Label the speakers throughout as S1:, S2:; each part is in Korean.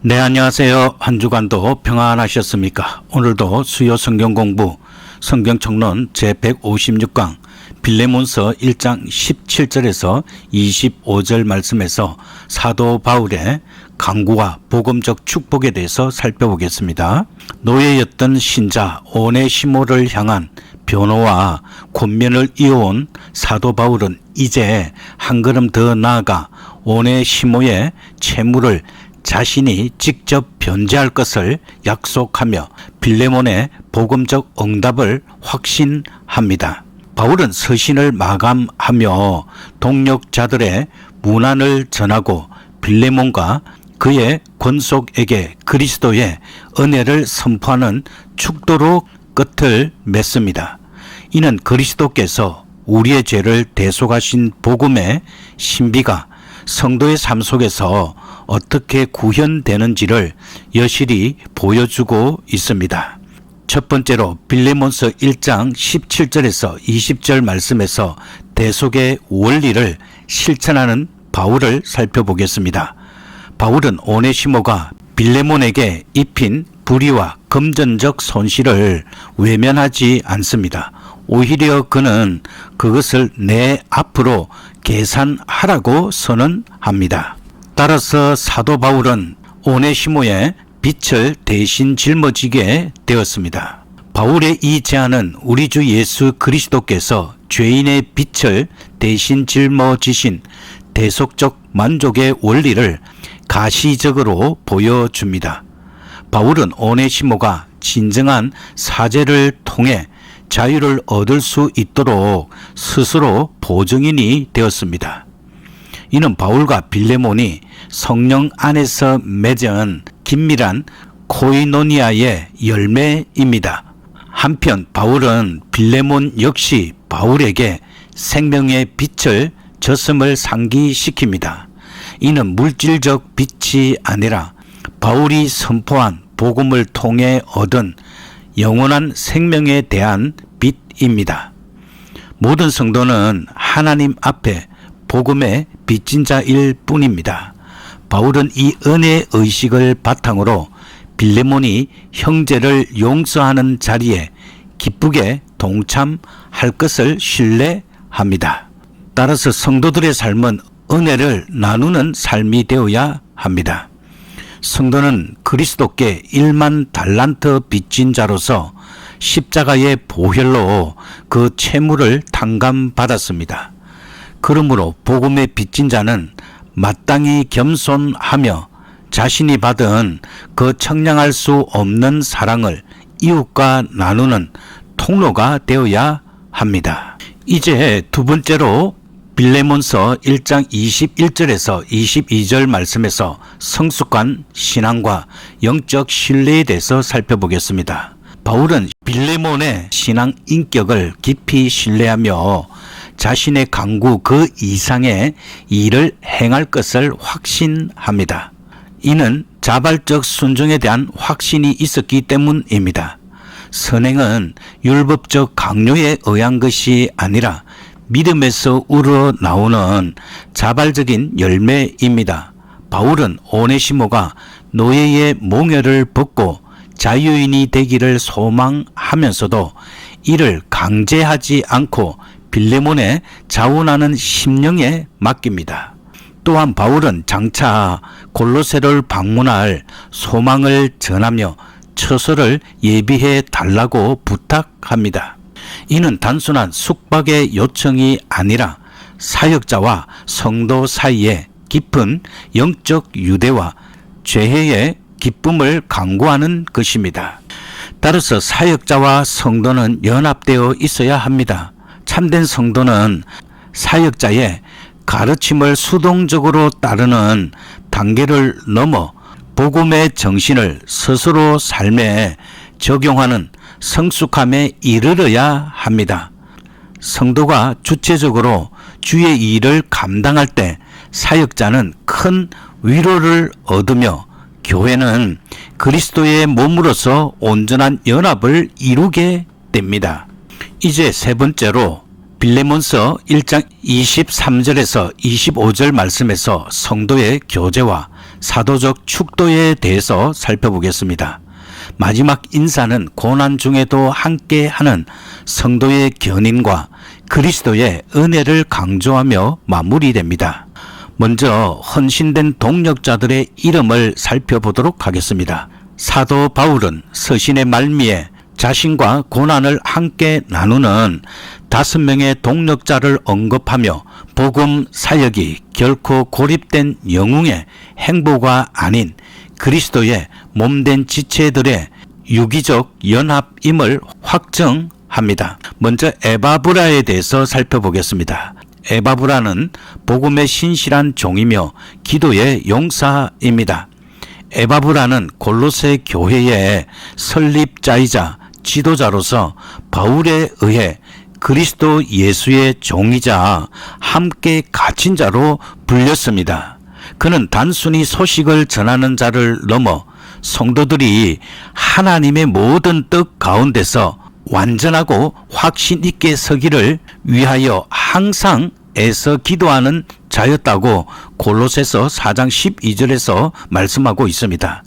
S1: 네, 안녕하세요. 한 주간도 평안하셨습니까? 오늘도 수요 성경 공부 성경총론 제156강 빌레몬서 1장 17절에서 25절 말씀에서 사도 바울의 강구와 복음적 축복에 대해서 살펴보겠습니다. 노예였던 신자 오네시모를 향한 변호와 권면을 이어온 사도 바울은 이제 한 걸음 더 나아가 오네시모의 채무를 자신이 직접 변제할 것을 약속하며 빌레몬의 복음적 응답을 확신합니다. 바울은 서신을 마감하며 동역자들의 문안을 전하고 빌레몬과 그의 권속에게 그리스도의 은혜를 선포하는 축도로 끝을 맺습니다. 이는 그리스도께서 우리의 죄를 대속하신 복음의 신비가 성도의 삶 속에서 어떻게 구현되는지를 여실히 보여주고 있습니다. 첫 번째로 빌레몬서 1장 17절에서 20절 말씀에서 대속의 원리를 실천하는 바울을 살펴보겠습니다. 바울은 오네시모가 빌레몬에게 입힌 불의와 금전적 손실을 외면하지 않습니다. 오히려 그는 그것을 내 앞으로 계산하라고 선언합니다. 따라서 사도 바울은 오네시모의 빚을 대신 짊어지게 되었습니다. 바울의 이 제안은 우리 주 예수 그리스도께서 죄인의 빚을 대신 짊어지신 대속적 만족의 원리를 가시적으로 보여줍니다. 바울은 오네시모가 진정한 사죄를 통해 자유를 얻을 수 있도록 스스로 보증인이 되었습니다. 이는 바울과 빌레몬이 성령 안에서 맺은 긴밀한 코이노니아의 열매입니다. 한편 바울은 빌레몬 역시 바울에게 생명의 빛을 졌음을 상기시킵니다. 이는 물질적 빛이 아니라 바울이 선포한 복음을 통해 얻은 영원한 생명에 대한 빛입니다. 모든 성도는 하나님 앞에 복음의 빚진 자일 뿐입니다. 바울은 이 은혜 의식을 바탕으로 빌레몬이 형제를 용서하는 자리에 기쁘게 동참할 것을 신뢰합니다. 따라서 성도들의 삶은 은혜를 나누는 삶이 되어야 합니다. 성도는 그리스도께 1만 달란트 빚진 자로서 십자가의 보혈로 그 채무를 탕감받았습니다. 그러므로 복음의 빚진 자는 마땅히 겸손하며 자신이 받은 그 청량할 수 없는 사랑을 이웃과 나누는 통로가 되어야 합니다. 이제 두 번째로 빌레몬서 1장 21절에서 22절 말씀에서 성숙한 신앙과 영적 신뢰에 대해서 살펴보겠습니다. 바울은 빌레몬의 신앙 인격을 깊이 신뢰하며 자신의 강구 그 이상의 일을 행할 것을 확신합니다. 이는 자발적 순종에 대한 확신이 있었기 때문입니다. 선행은 율법적 강요에 의한 것이 아니라 믿음에서 우러나오는 자발적인 열매입니다. 바울은 오네시모가 노예의 몽여를 벗고 자유인이 되기를 소망하면서도 이를 강제하지 않고 빌레몬의 자원하는 심령에 맡깁니다. 또한 바울은 장차 골로새를 방문할 소망을 전하며 처소를 예비해 달라고 부탁합니다. 이는 단순한 숙박의 요청이 아니라 사역자와 성도 사이에 깊은 영적 유대와 죄해의 기쁨을 강구하는 것입니다. 따라서 사역자와 성도는 연합되어 있어야 합니다. 참된 성도는 사역자의 가르침을 수동적으로 따르는 단계를 넘어 복음의 정신을 스스로 삶에 적용하는 성숙함에 이르러야 합니다. 성도가 주체적으로 주의 일을 감당할 때 사역자는 큰 위로를 얻으며 교회는 그리스도의 몸으로서 온전한 연합을 이루게 됩니다. 이제 세 번째로 빌레몬서 1장 23절에서 25절 말씀에서 성도의 교제와 사도적 축도에 대해서 살펴보겠습니다. 마지막 인사는 고난 중에도 함께하는 성도의 견인과 그리스도의 은혜를 강조하며 마무리됩니다. 먼저 헌신된 동력자들의 이름을 살펴보도록 하겠습니다. 사도 바울은 서신의 말미에 자신과 고난을 함께 나누는 5명의 동력자를 언급하며 복음 사역이 결코 고립된 영웅의 행보가 아닌 그리스도의 몸된 지체들의 유기적 연합임을 확증합니다. 먼저 에바브라에 대해서 살펴보겠습니다. 에바브라는 복음의 신실한 종이며 기도의 용사입니다. 에바브라는 골로새 교회의 설립자이자 지도자로서 바울에 의해 그리스도 예수의 종이자 함께 갇힌 자로 불렸습니다. 그는 단순히 소식을 전하는 자를 넘어 성도들이 하나님의 모든 뜻 가운데서 완전하고 확신 있게 서기를 위하여 항상 애써 기도하는 자였다고 골로새서 4장 12절에서 말씀하고 있습니다.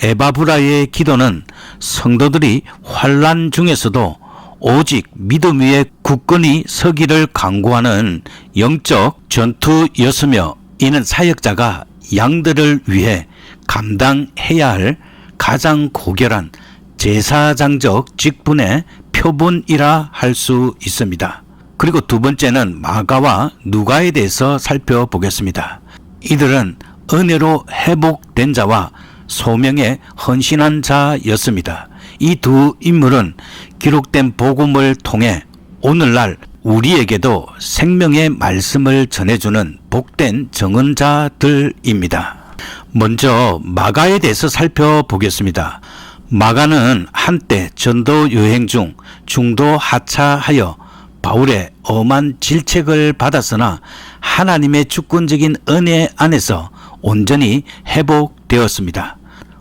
S1: 에바브라의 기도는 성도들이 환난 중에서도 오직 믿음 위에 굳건히 서기를 강구하는 영적 전투였으며, 이는 사역자가 양들을 위해 감당해야 할 가장 고결한 제사장적 직분의 표본이라 할 수 있습니다. 그리고 두 번째는 마가와 누가에 대해서 살펴보겠습니다. 이들은 은혜로 회복된 자와 소명에 헌신한 자였습니다. 이 두 인물은 기록된 복음을 통해 오늘날 우리에게도 생명의 말씀을 전해주는 복된 증언자들입니다. 먼저 마가에 대해서 살펴보겠습니다. 마가는 한때 전도 여행 중 중도 하차하여 바울의 엄한 질책을 받았으나 하나님의 주권적인 은혜 안에서 온전히 회복되었습니다.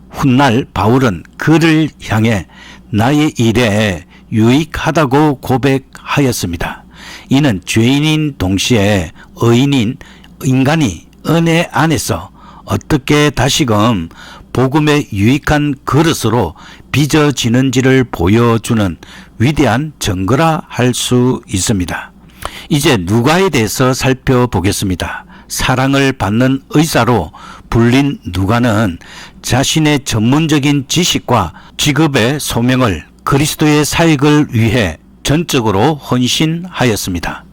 S1: 훗날 바울은 그를 향해 나의 일에 유익하다고 고백하였습니다. 이는 죄인인 동시에 의인인 인간이 은혜 안에서 어떻게 다시금 복음의 유익한 그릇으로 빚어지는지를 보여주는 위대한 증거라 할 수 있습니다. 이제 누가에 대해서 살펴보겠습니다. 사랑을 받는 의사로 불린 누가는 자신의 전문적인 지식과 직업의 소명을 그리스도의 사역을 위해 전적으로 헌신하였습니다.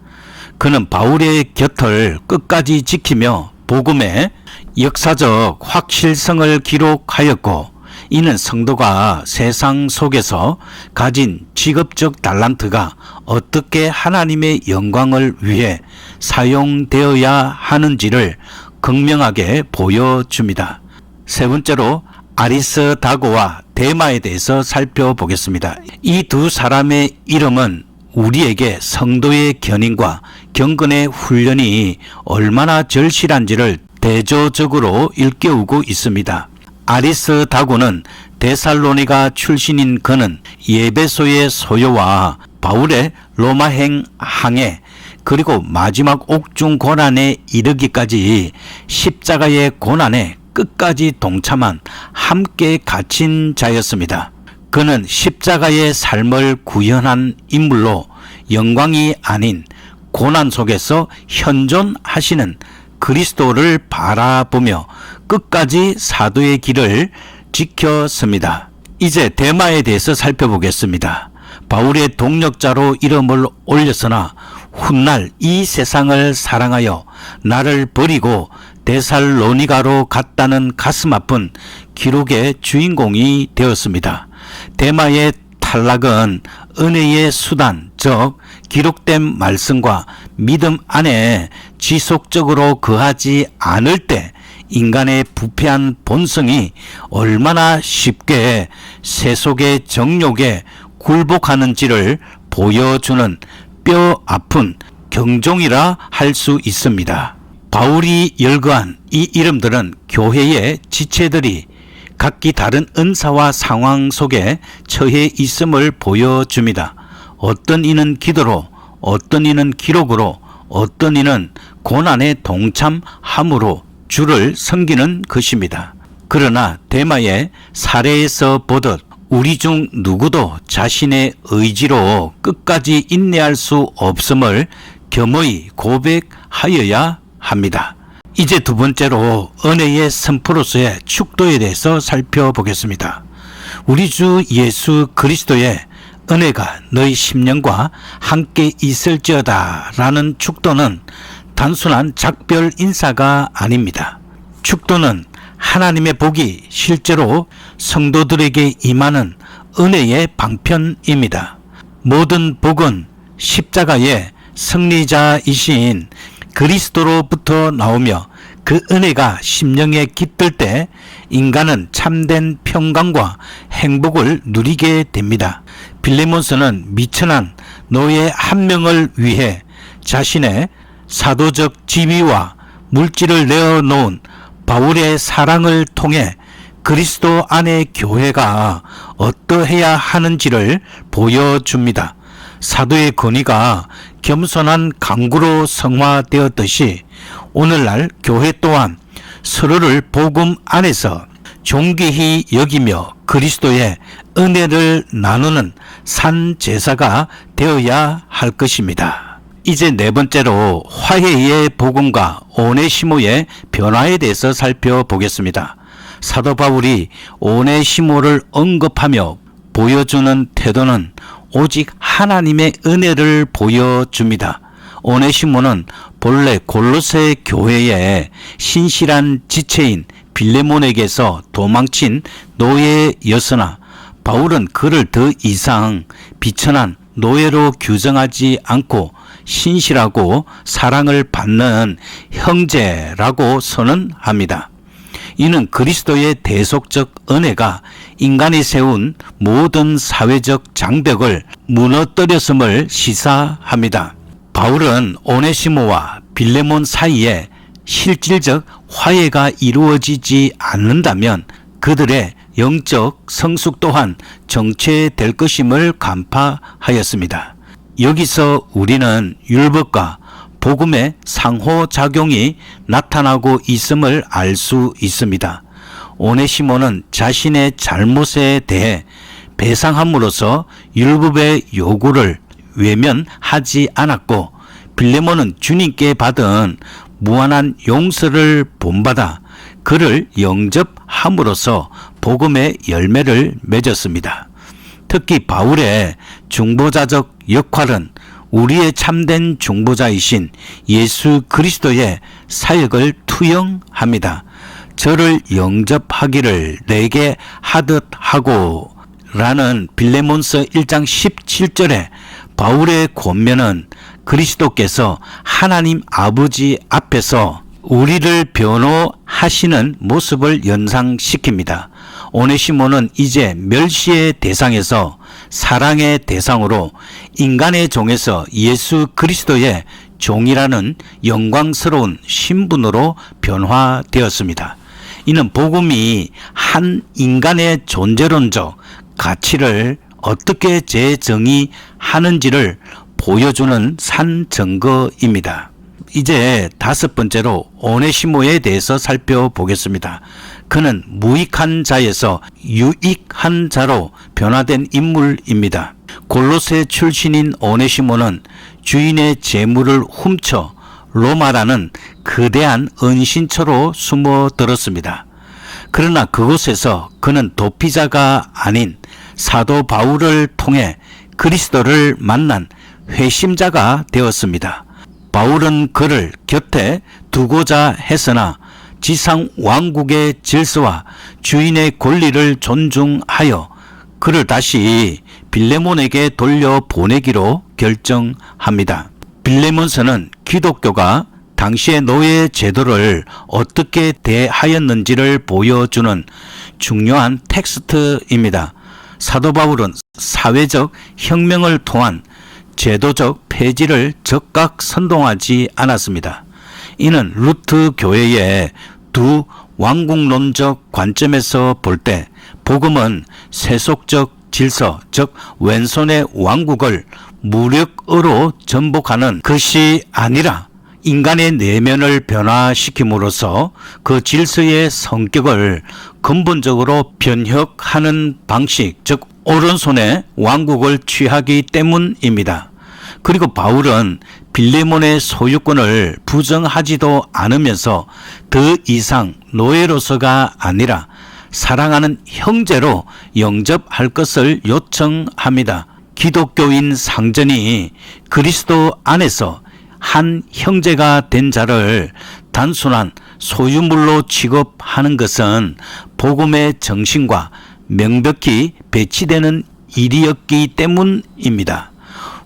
S1: 그는 바울의 곁을 끝까지 지키며 복음의 역사적 확실성을 기록하였고, 이는 성도가 세상 속에서 가진 직업적 달란트가 어떻게 하나님의 영광을 위해 사용되어야 하는지를 극명하게 보여줍니다. 세 번째로 아리스다고와 데마에 대해서 살펴보겠습니다. 이 두 사람의 이름은 우리에게 성도의 견인과 경건의 훈련이 얼마나 절실한지를 대조적으로 일깨우고 있습니다. 아리스다고는 데살로니가 출신인 그는 예배소의 소요와 바울의 로마행 항해 그리고 마지막 옥중 고난에 이르기까지 십자가의 고난에 끝까지 동참한 함께 갇힌 자였습니다. 그는 십자가의 삶을 구현한 인물로 영광이 아닌 고난 속에서 현존하시는 그리스도를 바라보며 끝까지 사도의 길을 지켰습니다. 이제 데마에 대해서 살펴보겠습니다. 바울의 동력자로 이름을 올렸으나 훗날 이 세상을 사랑하여 나를 버리고 데살로니가로 갔다는 가슴 아픈 기록의 주인공이 되었습니다. 데마의 탈락은 은혜의 수단, 즉 기록된 말씀과 믿음 안에 지속적으로 거하지 않을 때 인간의 부패한 본성이 얼마나 쉽게 세속의 정욕에 굴복하는지를 보여주는 뼈 아픈 경종이라 할 수 있습니다. 바울이 열거한 이 이름들은 교회의 지체들이 각기 다른 은사와 상황 속에 처해 있음을 보여줍니다. 어떤 이는 기도로, 어떤 이는 기록으로, 어떤 이는 고난에 동참함으로 주를 섬기는 것입니다. 그러나 데마의 사례에서 보듯 우리 중 누구도 자신의 의지로 끝까지 인내할 수 없음을 겸허히 고백하여야 합니다. 이제 두 번째로 은혜의 선포로서의 축도에 대해서 살펴보겠습니다. 우리 주 예수 그리스도의 은혜가 너희 심령과 함께 있을지어다 라는 축도는 단순한 작별 인사가 아닙니다. 축도는 하나님의 복이 실제로 성도들에게 임하는 은혜의 방편입니다. 모든 복은 십자가의 승리자이신 그리스도로부터 나오며 그 은혜가 심령에 깃들 때 인간은 참된 평강과 행복을 누리게 됩니다. 빌레몬서는 미천한 노예 한 명을 위해 자신의 사도적 지위와 물질을 내어놓은 바울의 사랑을 통해 그리스도 안의 교회가 어떠해야 하는지를 보여줍니다. 사도의 권위가 겸손한 강구로 성화되었듯이 오늘날 교회 또한 서로를 복음 안에서 존귀히 여기며 그리스도의 은혜를 나누는 산 제사가 되어야 할 것입니다. 이제 네 번째로 화해의 복음과 오네시모의 변화에 대해서 살펴보겠습니다. 사도 바울이 오네시모를 언급하며 보여주는 태도는 오직 하나님의 은혜를 보여줍니다. 오네시모는 본래 골로새 교회의 신실한 지체인 빌레몬에게서 도망친 노예였으나 바울은 그를 더 이상 비천한 노예로 규정하지 않고 신실하고 사랑을 받는 형제라고 선언합니다. 이는 그리스도의 대속적 은혜가 인간이 세운 모든 사회적 장벽을 무너뜨렸음을 시사합니다. 바울은 오네시모와 빌레몬 사이에 실질적 화해가 이루어지지 않는다면 그들의 영적 성숙 또한 정체될 것임을 간파하였습니다. 여기서 우리는 율법과 복음의 상호작용이 나타나고 있음을 알 수 있습니다. 오네시모는 자신의 잘못에 대해 배상함으로써 율법의 요구를 외면하지 않았고 빌레몬은 주님께 받은 무한한 용서를 본받아 그를 영접함으로써 복음의 열매를 맺었습니다. 특히 바울의 중보자적 역할은 우리의 참된 중보자이신 예수 그리스도의 사역을 투영합니다. 저를 영접하기를 내게 하듯 하고 라는 빌레몬서 1장 17절에 바울의 권면은 그리스도께서 하나님 아버지 앞에서 우리를 변호하시는 모습을 연상시킵니다. 오네시모는 이제 멸시의 대상에서 사랑의 대상으로 인간의 종에서 예수 그리스도의 종이라는 영광스러운 신분으로 변화되었습니다. 이는 복음이 한 인간의 존재론적 가치를 어떻게 재정의하는지를 보여주는 산 증거입니다. 이제 다섯 번째로 오네시모에 대해서 살펴보겠습니다. 그는 무익한 자에서 유익한 자로 변화된 인물입니다. 골로새 출신인 오네시모는 주인의 재물을 훔쳐 로마라는 거대한 은신처로 숨어들었습니다. 그러나 그곳에서 그는 도피자가 아닌 사도 바울을 통해 그리스도를 만난 회심자가 되었습니다. 바울은 그를 곁에 두고자 했으나 지상 왕국의 질서와 주인의 권리를 존중하여 그를 다시 빌레몬에게 돌려보내기로 결정합니다. 빌레몬서는 기독교가 당시의 노예 제도를 어떻게 대하였는지를 보여주는 중요한 텍스트입니다. 사도 바울은 사회적 혁명을 통한 제도적 폐지를 적극 선동하지 않았습니다. 이는 루트 교회의 두 왕국론적 관점에서 볼 때 복음은 세속적 질서, 즉 왼손의 왕국을 무력으로 전복하는 것이 아니라 인간의 내면을 변화시킴으로써 그 질서의 성격을 근본적으로 변혁하는 방식, 즉 오른손에 왕국을 취하기 때문입니다. 그리고 바울은 빌레몬의 소유권을 부정하지도 않으면서 더 이상 노예로서가 아니라 사랑하는 형제로 영접할 것을 요청합니다. 기독교인 상전이 그리스도 안에서 한 형제가 된 자를 단순한 소유물로 취급하는 것은 복음의 정신과 명백히 배치되는 일이었기 때문입니다.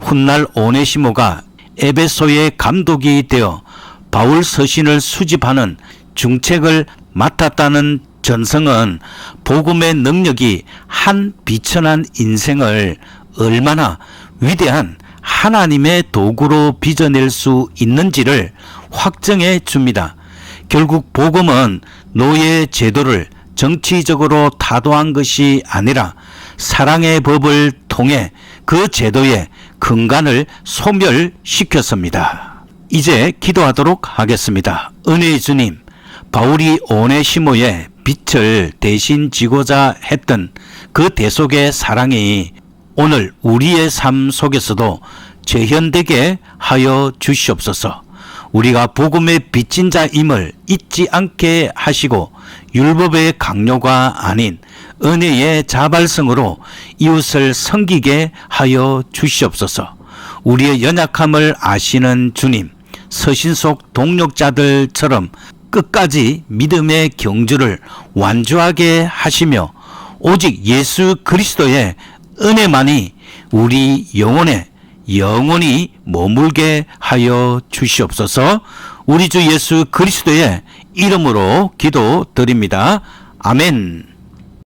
S1: 훗날 오네시모가 에베소의 감독이 되어 바울 서신을 수집하는 중책을 맡았다는 전성은 복음의 능력이 한 비천한 인생을 얼마나 위대한 하나님의 도구로 빚어낼 수 있는지를 확정해 줍니다. 결국 복음은 노예 제도를 정치적으로 타도한 것이 아니라 사랑의 법을 통해 그 제도의 근간을 소멸시켰습니다. 이제 기도하도록 하겠습니다. 은혜의 주님, 바울이 오네시모의 빛을 대신 지고자 했던 그 대속의 사랑이 오늘 우리의 삶 속에서도 재현되게 하여 주시옵소서. 우리가 복음의 빚진 자임을 잊지 않게 하시고 율법의 강요가 아닌 은혜의 자발성으로 이웃을 섬기게 하여 주시옵소서. 우리의 연약함을 아시는 주님, 서신 속 동력자들처럼 끝까지 믿음의 경주를 완주하게 하시며 오직 예수 그리스도의 은혜만이 우리 영혼에 영원히 머물게 하여 주시옵소서. 우리 주 예수 그리스도의 이름으로 기도드립니다. 아멘.